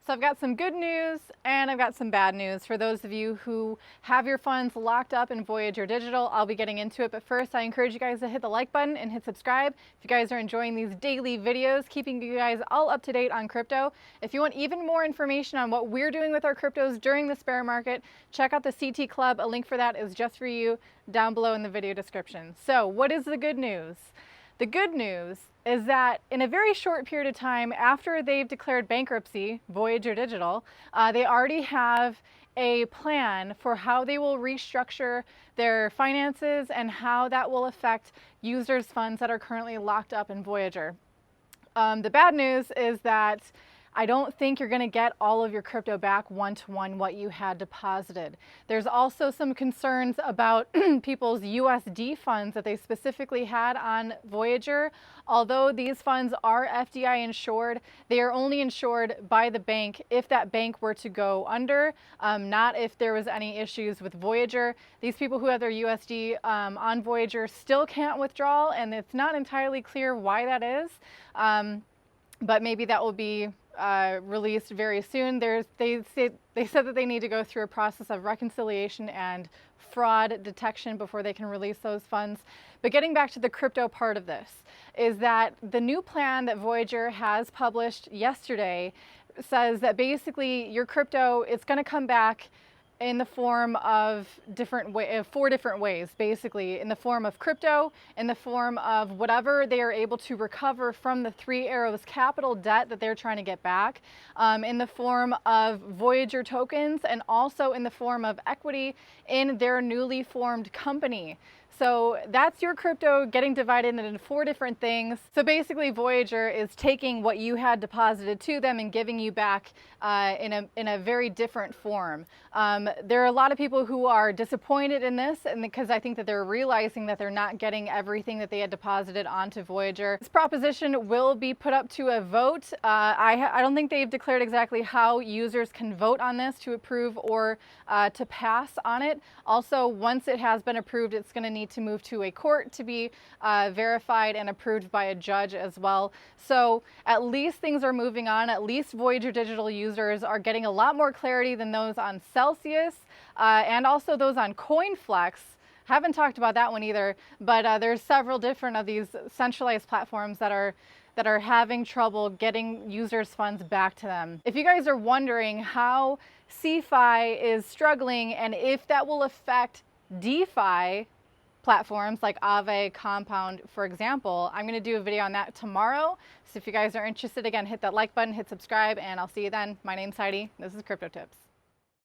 So I've got some good news and I've got some bad news for those of you who have your funds locked up in Voyager Digital. I'll be getting into it, but first I encourage you guys to hit the like button and hit subscribe if you guys are enjoying these daily videos, keeping you guys all up to date on crypto. If you want even more information on what we're doing with our cryptos during this bear market, check out the CT Club. A link for that is just for you down below in the video description. So what is the good news? The good news is that in a very short period of time after they've declared bankruptcy, Voyager Digital, they already have a plan for how they will restructure their finances and how that will affect users' funds that are currently locked up in Voyager. The bad news is that I don't think you're going to get all of your crypto back one-to-one what you had deposited. There's also some concerns about people's USD funds that they specifically had on Voyager. Although these funds are FDI insured, they are only insured by the bank if that bank were to go under, not if there was any issues with Voyager. These people who have their USD on Voyager still can't withdraw, and it's not entirely clear why that is. But maybe that will be released very soon. They said that they need to go through a process of reconciliation and fraud detection before they can release those funds. But getting back to the crypto part of this, is that the new plan that Voyager has published yesterday says that basically your crypto is going to come back in the form of four different ways, basically, in the form of crypto, in the form of whatever they are able to recover from the Three Arrows capital debt that they're trying to get back, in the form of Voyager tokens, and also in the form of equity in their newly formed company. So that's your crypto getting divided into four different things. So basically Voyager is taking what you had deposited to them and giving you back in a very different form. There are a lot of people who are disappointed in this, and because I think that they're realizing that they're not getting everything that they had deposited onto Voyager. This proposition will be put up to a vote. I don't think they've declared exactly how users can vote on this to approve or to pass on it. Also, once it has been approved, it's going to need to move to a court to be verified and approved by a judge as well. So at least things are moving on. At least Voyager Digital users are getting a lot more clarity than those on Celsius and also those on CoinFlex. Haven't talked about that one either, but there's several different of these centralized platforms that are having trouble getting users' funds back to them. If you guys are wondering how CeFi is struggling and if that will affect DeFi platforms like Aave, Compound, for example, I'm going to do a video on that tomorrow. So if you guys are interested, again, hit that like button, hit subscribe, and I'll see you then. My name's Heidi. This is Crypto Tips.